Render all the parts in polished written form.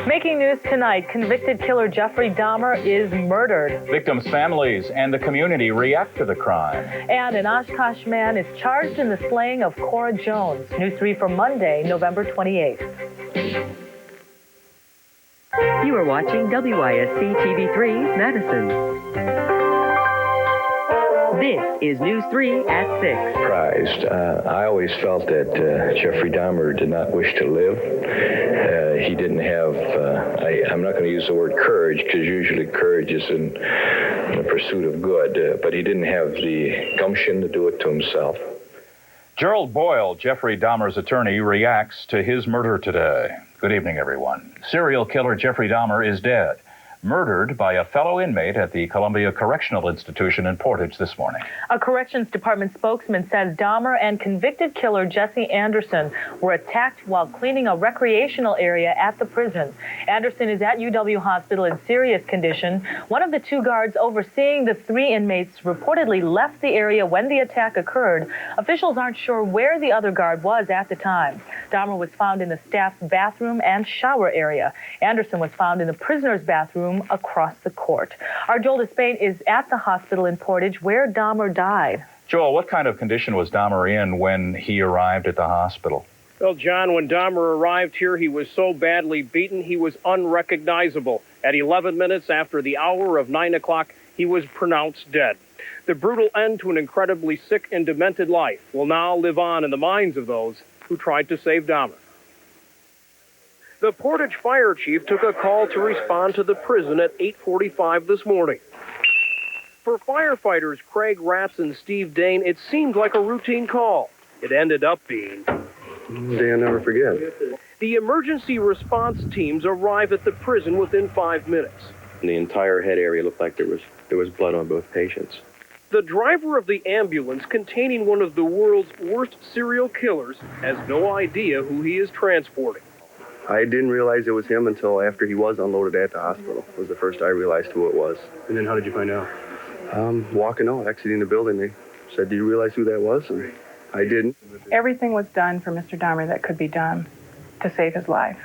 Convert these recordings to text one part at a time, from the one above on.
Making news tonight, convicted killer Jeffrey Dahmer is murdered. Victims' families and the community react to the crime. And an Oshkosh man is charged in the slaying of Cora Jones. News 3 for Monday, November 28th. You are watching WISC TV3 Madison. This is News 3 at 6. Surprised. I always felt that Jeffrey Dahmer did not wish to live. He didn't have, I'm not going to use the word courage, because usually courage is in the pursuit of good, but he didn't have the gumption to do it to himself. Gerald Boyle, Jeffrey Dahmer's attorney, reacts to his murder today. Good evening, everyone. Serial killer Jeffrey Dahmer is dead, murdered by a fellow inmate at the Columbia Correctional Institution in Portage this morning. A Corrections Department spokesman says Dahmer and convicted killer Jesse Anderson were attacked while cleaning a recreational area at the prison. Anderson is at UW Hospital in serious condition. One of the two guards overseeing the three inmates reportedly left the area when the attack occurred. Officials aren't sure where the other guard was at the time. Dahmer was found in the staff's bathroom and shower area. Anderson was found in the prisoner's bathroom across the court. Our Joel Despain is at the hospital in Portage where Dahmer died. Joel, what kind of condition was Dahmer in when he arrived at the hospital? Well, John, when Dahmer arrived here, he was so badly beaten, he was unrecognizable. At 11 minutes after the hour of 9 o'clock, he was pronounced dead. The brutal end to an incredibly sick and demented life will now live on in the minds of those who tried to save Dahmer. The Portage fire chief took a call to respond to the prison at 8:45 this morning. For firefighters Craig Ratz and Steve Dane, it seemed like a routine call. It ended up being a day I'll never forget. The emergency response teams arrive at the prison within 5 minutes. The entire head area looked like there was blood on both patients. The driver of the ambulance containing one of the world's worst serial killers has no idea who he is transporting. I didn't realize it was him until after he was unloaded at the hospital. It was the first I realized who it was. And then how did you find out? Walking out, exiting the building, they said, "Do you realize who that was?" And I didn't. Everything was done for Mr. Dahmer that could be done to save his life.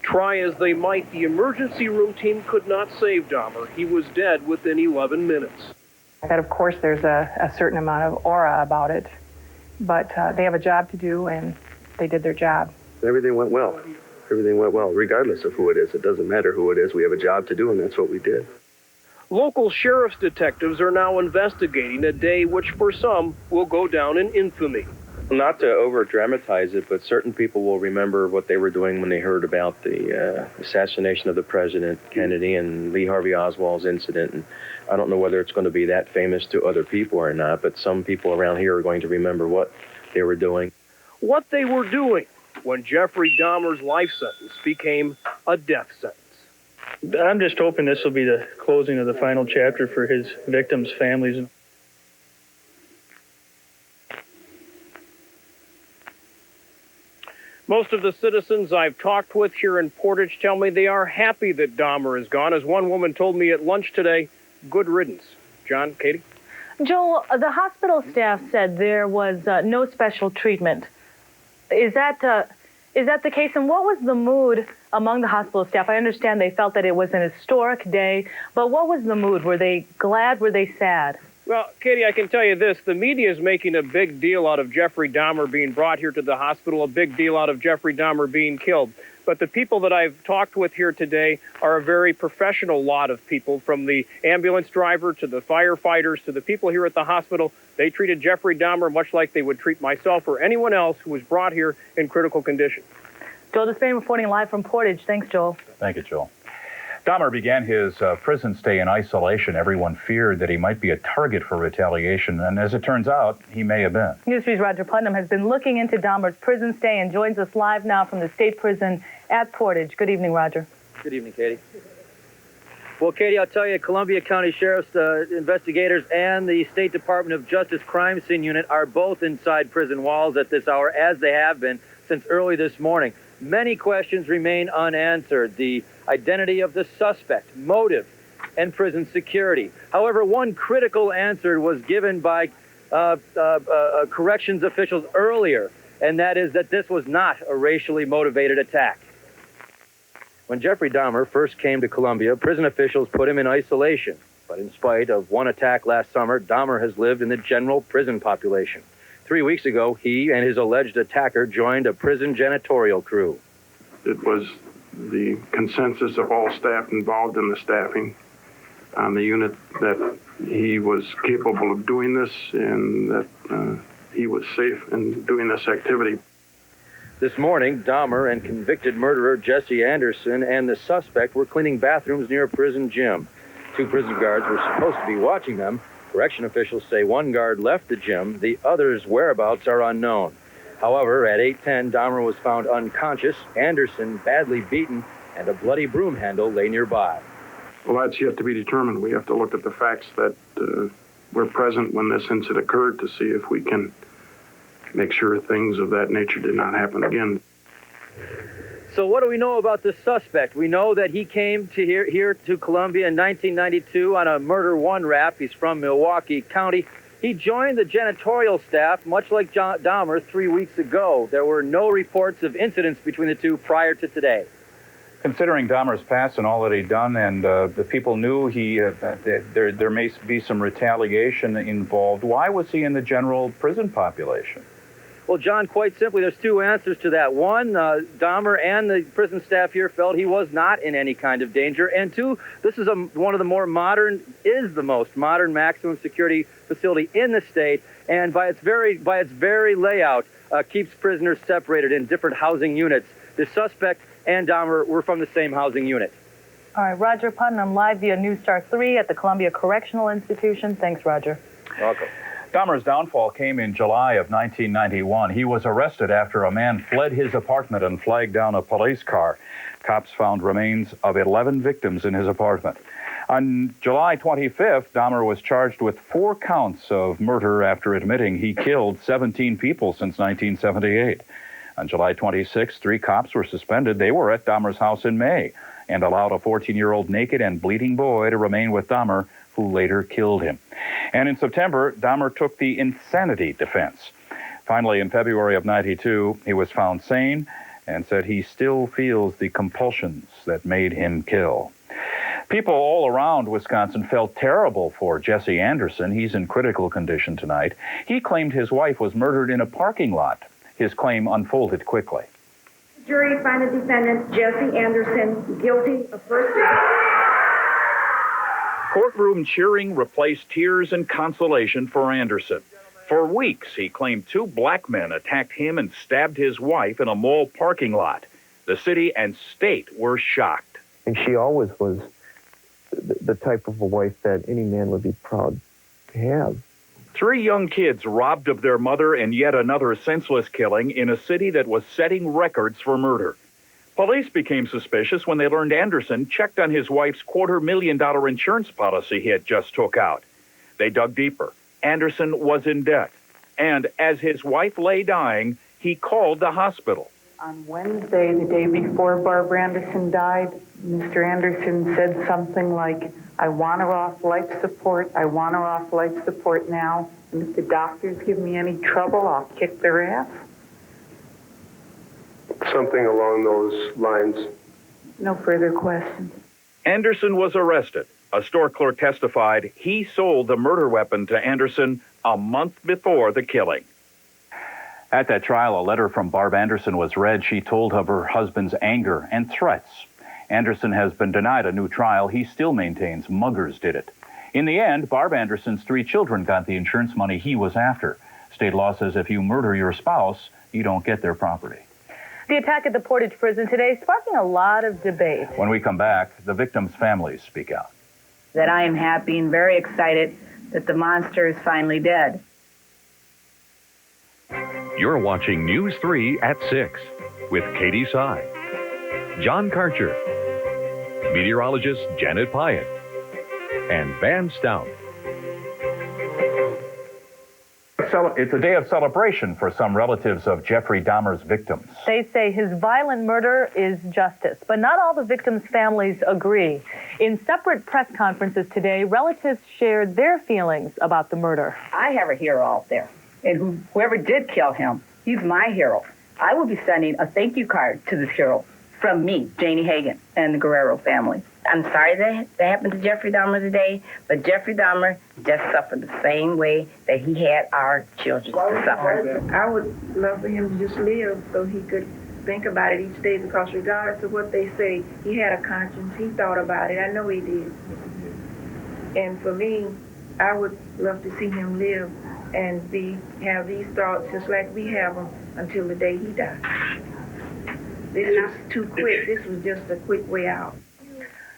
Try as they might, the emergency room team could not save Dahmer. He was dead within 11 minutes. That, of course, there's a certain amount of aura about it, but they have a job to do, and they did their job. Everything went well. Everything went well, regardless of who it is. It doesn't matter who it is. We have a job to do, and that's what we did. Local sheriff's detectives are now investigating a day which, for some, will go down in infamy. Not to over-dramatize it, but certain people will remember what they were doing when they heard about the assassination of the President Kennedy and Lee Harvey Oswald's incident. And I don't know whether it's going to be that famous to other people or not, but some people around here are going to remember what they were doing. What they were doing when Jeffrey Dahmer's life sentence became a death sentence. I'm just hoping this will be the closing of the final chapter for his victims' families. Most of the citizens I've talked with here in Portage tell me they are happy that Dahmer is gone. As one woman told me at lunch today, good riddance. John, Katie? Joel, the hospital staff said there was no special treatment. Is that the case? And what was the mood among the hospital staff? I understand they felt that it was an historic day, but what was the mood? Were they glad? Were they sad? Well, Katie, I can tell you this. The media is making a big deal out of Jeffrey Dahmer being brought here to the hospital, a big deal out of Jeffrey Dahmer being killed. But the people that I've talked with here today are a very professional lot of people, from the ambulance driver to the firefighters to the people here at the hospital. They treated Jeffrey Dahmer much like they would treat myself or anyone else who was brought here in critical condition. Joel Despain reporting live from Portage. Thanks, Joel. Thank you, Joel. Dahmer began his prison stay in isolation. Everyone feared that he might be a target for retaliation, and as it turns out, he may have been. News 3's Roger Putnam has been looking into Dahmer's prison stay and joins us live now from the state prison at Portage. Good evening, Roger. Good evening, Katie. Well, Katie, I'll tell you, Columbia County Sheriff's investigators and the State Department of Justice Crime Scene Unit are both inside prison walls at this hour, as they have been since early this morning. Many questions remain unanswered. The identity of the suspect, motive, and prison security. However, one critical answer was given by corrections officials earlier, and that is that this was not a racially motivated attack. When Jeffrey Dahmer first came to Columbia, prison officials put him in isolation. But in spite of one attack last summer, Dahmer has lived in the general prison population. 3 weeks ago, he and his alleged attacker joined a prison janitorial crew. It was the consensus of all staff involved in the staffing on the unit that he was capable of doing this and that he was safe in doing this activity. This morning, Dahmer and convicted murderer Jesse Anderson and the suspect were cleaning bathrooms near a prison gym. 2 prison guards were supposed to be watching them. Correction officials say one guard left the gym. The other's whereabouts are unknown. However, at 8:10, Dahmer was found unconscious, Anderson badly beaten, and a bloody broom handle lay nearby. Well, that's yet to be determined. We have to look at the facts that were present when this incident occurred to see if we can make sure things of that nature did not happen again. So what do we know about the suspect? We know that he came to here to Columbia in 1992 on a murder one rap. He's from Milwaukee County. He joined the janitorial staff, much like Dahmer 3 weeks ago. There were no reports of incidents between the two prior to today. Considering Dahmer's past and all that he'd done, and the people knew there may be some retaliation involved, why was he in the general prison population? Well, John, quite simply, there's 2 answers to that. One, Dahmer and the prison staff here felt he was not in any kind of danger. And 2, this is one of the more modern, is the most modern maximum security facility in the state, and by its very layout, keeps prisoners separated in different housing units. The suspect and Dahmer were from the same housing unit. All right, Roger Putnam, live via News Star 3 at the Columbia Correctional Institution. Thanks, Roger. Welcome. Dahmer's downfall came in July of 1991. He was arrested after a man fled his apartment and flagged down a police car. Cops found remains of 11 victims in his apartment. On July 25th, Dahmer was charged with 4 counts of murder after admitting he killed 17 people since 1978. On July 26th, 3 cops were suspended. They were at Dahmer's house in May and allowed a 14-year-old naked and bleeding boy to remain with Dahmer, who later killed him. And in September, Dahmer took the insanity defense. Finally, in February of '92, he was found sane and said he still feels the compulsions that made him kill. People all around Wisconsin felt terrible for Jesse Anderson. He's in critical condition tonight. He claimed his wife was murdered in a parking lot. His claim unfolded quickly. The jury found the defendant, Jesse Anderson, guilty of first degree. Courtroom cheering replaced tears and consolation for Anderson. For weeks, he claimed 2 black men attacked him and stabbed his wife in a mall parking lot. The city and state were shocked. And she always was the type of a wife that any man would be proud to have. 3 young kids robbed of their mother in yet another senseless killing in a city that was setting records for murder. Police became suspicious when they learned Anderson checked on his wife's $250,000 insurance policy he had just took out. They dug deeper. Anderson was in debt. And as his wife lay dying, he called the hospital. On Wednesday, the day before Barbara Anderson died, Mr. Anderson said something like, "I want her off life support. I want her off life support now. And if the doctors give me any trouble, I'll kick their ass." Something along those lines. No further questions. Anderson was arrested. A store clerk testified he sold the murder weapon to Anderson a month before the killing. At that trial, a letter from Barb Anderson was read. She told of her husband's anger and threats. Anderson has been denied a new trial. He still maintains muggers did it. In the end, Barb Anderson's 3 children got the insurance money he was after. State law says if you murder your spouse, you don't get their property. The attack at the Portage prison today is sparking a lot of debate. When we come back, the victims' families speak out. That I am happy and very excited that the monster is finally dead. You're watching News 3 at 6 with Katie Sy, John Karcher, meteorologist Janet Pyatt, and Van Stout. It's a day of celebration for some relatives of Jeffrey Dahmer's victims. They say his violent murder is justice, but not all the victims' families agree. In separate press conferences today, relatives shared their feelings about the murder. I have a hero out there, and whoever did kill him, he's my hero. I will be sending a thank you card to this hero from me, Janie Hagan, and the Guerrero family. I'm sorry that happened to Jeffrey Dahmer today, but Jeffrey Dahmer just suffered the same way that he had our children to suffer. I would love for him to just live so he could think about it each day, because regardless of what they say, he had a conscience. He thought about it. I know he did. And for me, I would love to see him live and have these thoughts just like we have them until the day he died. This was too quick. This was just a quick way out.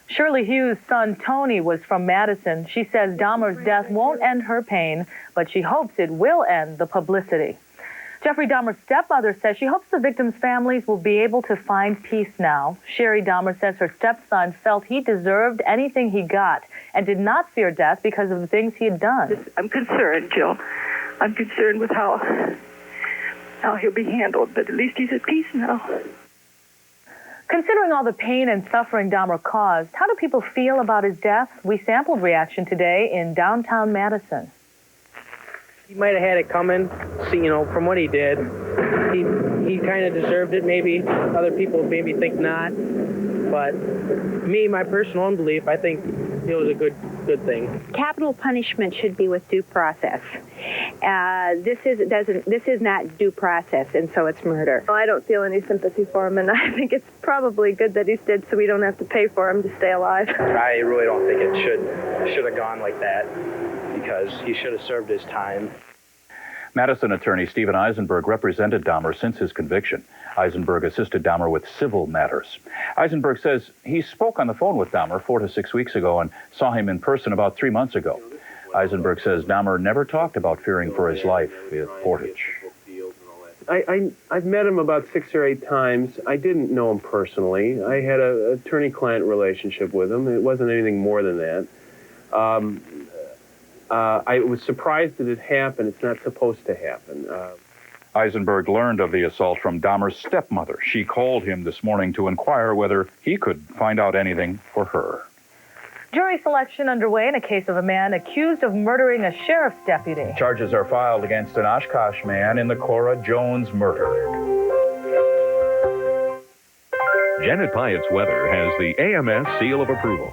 Shirley Hughes' son, Tony, was from Madison. She says Dahmer's death won't end her pain, but she hopes it will end the publicity. Jeffrey Dahmer's stepmother says she hopes the victims' families will be able to find peace now. Sherry Dahmer says her stepson felt he deserved anything he got and did not fear death because of the things he had done. I'm concerned, Jill. I'm concerned with how he'll be handled, but at least he's at peace now. Considering all the pain and suffering Dahmer caused, how do people feel about his death? We sampled reaction today in downtown Madison. He might have had it coming, from what he did. He kind of deserved it, maybe. Other people maybe think not. But me, my personal own belief, I think it was a good thing. Capital punishment should be with due process. This is not due process, and so it's murder. I don't feel any sympathy for him, and I think it's probably good that he's dead so we don't have to pay for him to stay alive. I really don't think it should have gone like that, because he should have served his time. Madison attorney Stephen Eisenberg represented Dahmer since his conviction. Eisenberg assisted Dahmer with civil matters. Eisenberg says he spoke on the phone with Dahmer 4 to 6 weeks ago and saw him in person about 3 months ago. Eisenberg says Dahmer never talked about fearing for his life at Portage. I've met him about 6 or 8 times. I didn't know him personally. I had an attorney-client relationship with him. It wasn't anything more than that. I was surprised that it happened. It's not supposed to happen. Eisenberg learned of the assault from Dahmer's stepmother. She called him this morning to inquire whether he could find out anything for her. Jury selection underway in a case of a man accused of murdering a sheriff's deputy. Charges are filed against an Oshkosh man in the Cora Jones murder. Janet Pyatt's weather has the AMS seal of approval.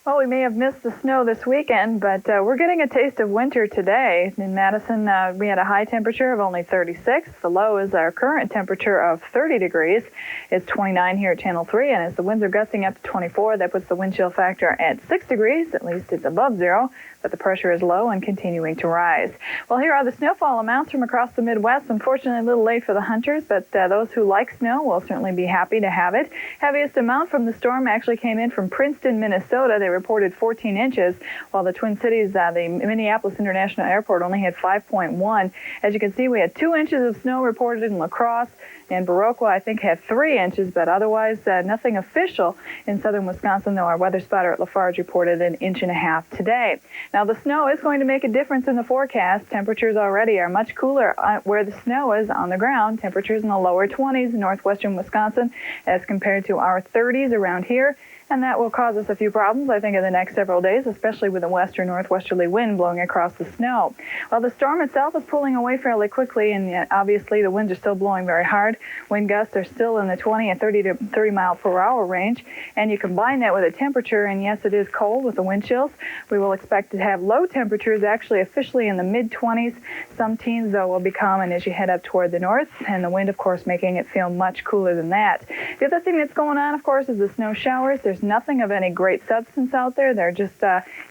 Well, we may have missed the snow this weekend, but we're getting a taste of winter today. In Madison, we had a high temperature of only 36. The low is our current temperature of 30 degrees. It's 29 here at Channel 3, and as the winds are gusting up to 24, that puts the wind chill factor at 6 degrees. At least it's above zero, but the pressure is low and continuing to rise. Well, here are the snowfall amounts from across the Midwest. Unfortunately, a little late for the hunters, but those who like snow will certainly be happy to have it. Heaviest amount from the storm actually came in from Princeton, Minnesota. They reported 14 inches, while the Twin Cities, the Minneapolis International Airport, only had 5.1. As you can see, we had 2 inches of snow reported in La Crosse, and Viroqua, I think, had 3 inches, but otherwise nothing official in southern Wisconsin, though our weather spotter at Lafarge reported 1.5 inches today. Now, the snow is going to make a difference in the forecast. Temperatures already are much cooler where the snow is on the ground. Temperatures in the lower 20s in northwestern Wisconsin as compared to our 30s around here. And that will cause us a few problems, I think, in the next several days, especially with the western northwesterly wind blowing across the snow. Well, the storm itself is pulling away fairly quickly, and yet obviously the winds are still blowing very hard. Wind gusts are still in the 20 and 30 to 30 mile per hour range, and you combine that with a temperature, and yes, it is cold with the wind chills. We will expect to have low temperatures actually officially in the mid-20s. Some teens, though, will be common as you head up toward the north, and the wind, of course, making it feel much cooler than that. The other thing that's going on, of course, is the snow showers. There's nothing of any great substance out there. They're just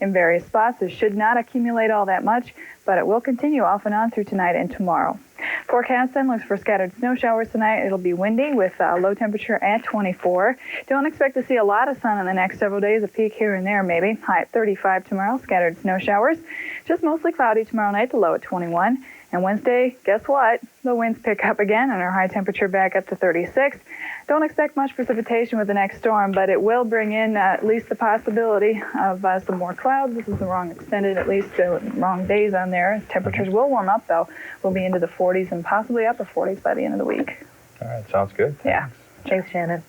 in various spots. It should not accumulate all that much, but it will continue off and on through tonight and tomorrow. Forecast then looks for scattered snow showers tonight. It'll be windy with a low temperature at 24. Don't expect to see a lot of sun in the next several days, a peak here and there maybe. High at 35 tomorrow, scattered snow showers. Just mostly cloudy tomorrow night, the low at 21. And Wednesday, guess what? The winds pick up again and our high temperature back up to 36. Don't expect much precipitation with the next storm, but it will bring in at least the possibility of some more clouds. This is the wrong extended, at least wrong days on there. Temperatures will warm up, though. We'll be into the 40s and possibly upper 40s by the end of the week. All right, sounds good. Yeah. Thanks, Shannon.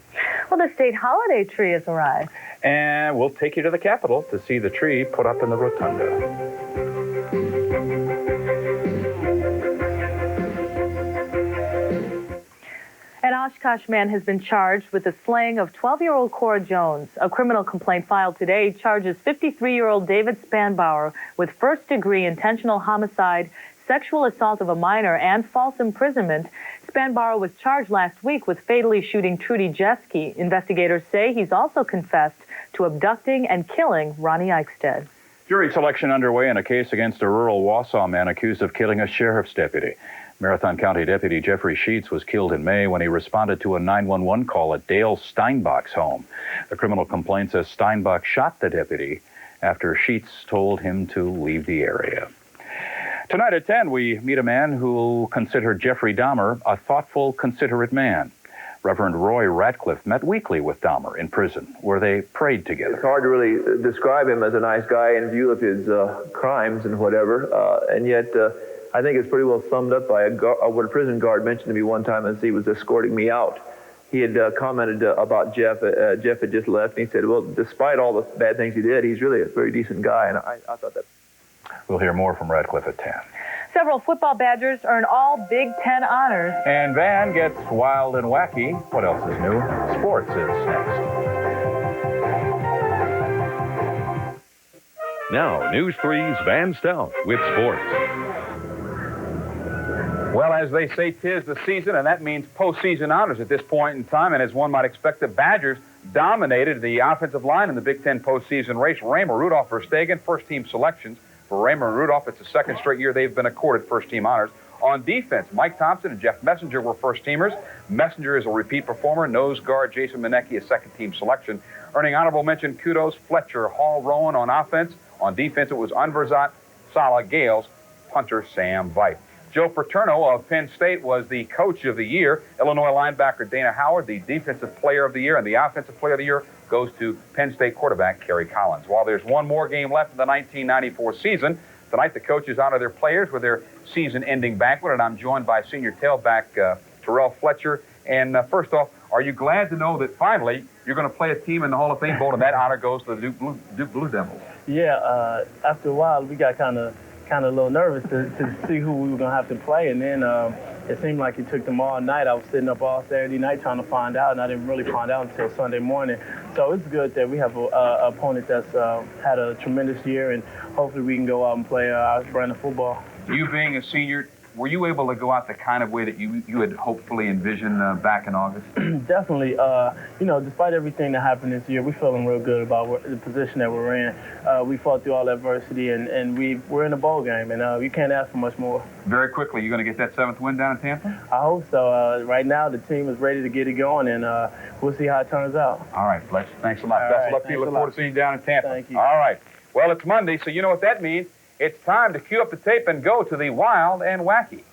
Well, the state holiday tree has arrived. And we'll take you to the Capitol to see the tree put up in the rotunda. An Oshkosh man has been charged with the slaying of 12-year-old Cora Jones. A criminal complaint filed today charges 53-year-old David Spanbauer with first-degree intentional homicide, sexual assault of a minor, and false imprisonment. Spanbauer was charged last week with fatally shooting Trudy Jeske. Investigators say he's also confessed to abducting and killing Ronnie Eichstead. Jury selection underway in a case against a rural Wausau man accused of killing a sheriff's deputy. Marathon County Deputy Jeffrey Sheets was killed in May when he responded to a 911 call at Dale Steinbach's home. The criminal complaint says Steinbach shot the deputy after Sheets told him to leave the area. Tonight at 10, we meet a man who considered Jeffrey Dahmer a thoughtful, considerate man. Reverend Roy Ratcliffe met weekly with Dahmer in prison, where they prayed together. It's hard to really describe him as a nice guy in view of his crimes and whatever, and yet I think it's pretty well summed up by what a prison guard mentioned to me one time as he was escorting me out. He had commented about Jeff. Jeff had just left, and he said, well, despite all the bad things he did, he's really a very decent guy, and I thought that. We'll hear more from Ratcliffe at 10. Several football Badgers earn all Big Ten honors. And Van gets wild and wacky. What else is new? Sports is next. Now, News 3's Van Stout with sports. Well, as they say, 'tis the season, and that means postseason honors at this point in time. And as one might expect, the Badgers dominated the offensive line in the Big Ten postseason race. Raymer, Rudolph, Verstegen, first-team selections. For Raymer and Rudolph, it's the second straight year they've been accorded first-team honors. On defense, Mike Thompson and Jeff Messenger were first-teamers. Messenger is a repeat performer. Nose guard Jason Manecki, a second-team selection. Earning honorable mention, kudos, Fletcher, Hall, Rowan on offense. On defense, it was Unverzat, Sala, Gales, punter Sam Veit. Joe Paterno of Penn State was the coach of the year. Illinois linebacker Dana Howard, the defensive player of the year, and the offensive player of the year goes to Penn State quarterback Kerry Collins. While there's one more game left in the 1994 season, tonight the coaches honor their players with their season-ending banquet, and I'm joined by senior tailback Terrell Fletcher. And first off, are you glad to know that finally you're going to play a team in the Hall of Fame Bowl, and that honor goes to the Duke Blue Devils? Yeah, after a while, we got kind of a little nervous to see who we were going to have to play, and then it seemed like it took them all night. I was sitting up all Saturday night trying to find out, and I didn't really find out until Sunday morning. So it's good that we have an opponent that's had a tremendous year, and hopefully we can go out and play our brand of football. You being a senior, were you able to go out the kind of way that you had hopefully envisioned back in August? Definitely. Despite everything that happened this year, we're feeling real good about the position that we're in. We fought through all adversity, and we're in a bowl game, and you can't ask for much more. Very quickly, you're going to get that 7th win down in Tampa? I hope so. Right now, the team is ready to get it going, and we'll see how it turns out. All right, Fletch. Thanks a lot. All Best right, of luck to you. thanks Look a forward lot. to seeing you down in Tampa. Thank you. All right. Well, it's Monday, so you know what that means. It's time to cue up the tape and go to the wild and wacky.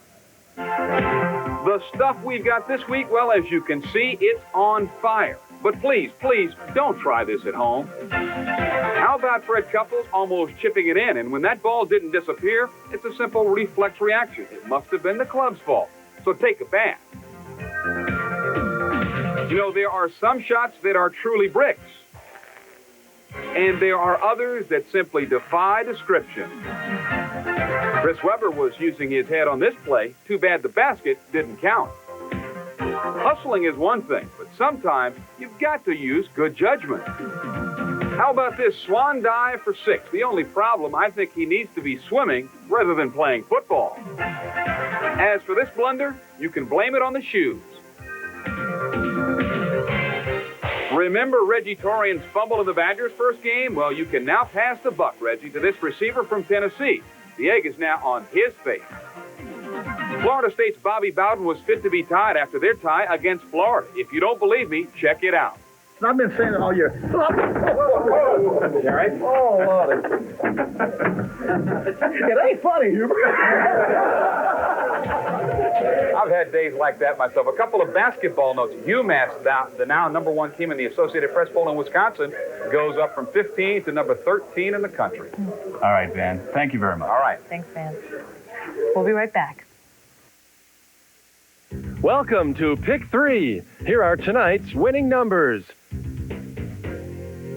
The stuff we've got this week, well, as you can see, it's on fire. But please, please, don't try this at home. How about Fred Couples almost chipping it in? And when that ball didn't disappear, it's a simple reflex reaction. It must have been the club's fault. So take a bath. You know, there are some shots that are truly bricks. And there are others that simply defy description. Chris Webber was using his head on this play. Too bad the basket didn't count. Hustling is one thing, but sometimes you've got to use good judgment. How about this swan dive for 6? The only problem, I think he needs to be swimming rather than playing football. As for this blunder, you can blame it on the shoes. Remember Reggie Torian's fumble in the Badgers' first game? Well, you can now pass the buck, Reggie, to this receiver from Tennessee. The egg is now on his face. Florida State's Bobby Bowden was fit to be tied after their tie against Florida. If you don't believe me, check it out. I've been saying it all year. You all right? Oh, Lord. It ain't funny, Hubert. I've had days like that myself. A couple of basketball notes. UMass, the now #1 team in the Associated Press poll in Wisconsin, goes up from 15 to number 13 in the country. All right, Van. Thank you very much. All right. Thanks, Van. We'll be right back. Welcome to Pick 3. Here are tonight's winning numbers.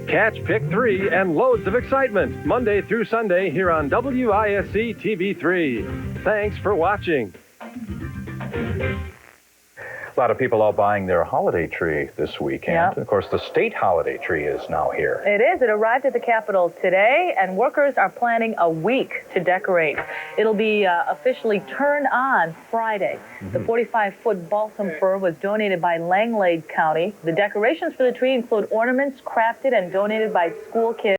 Catch Pick 3 and loads of excitement Monday through Sunday here on WISC TV3. Thanks for watching. A lot of people out buying their holiday tree this weekend. Yep. Of course, the state holiday tree is now here. It is. It arrived at the Capitol today, and workers are planning a week to decorate. It'll be officially turned on Friday. The 45-foot balsam fir was donated by Langlade County. The decorations for the tree include ornaments crafted and donated by school kids.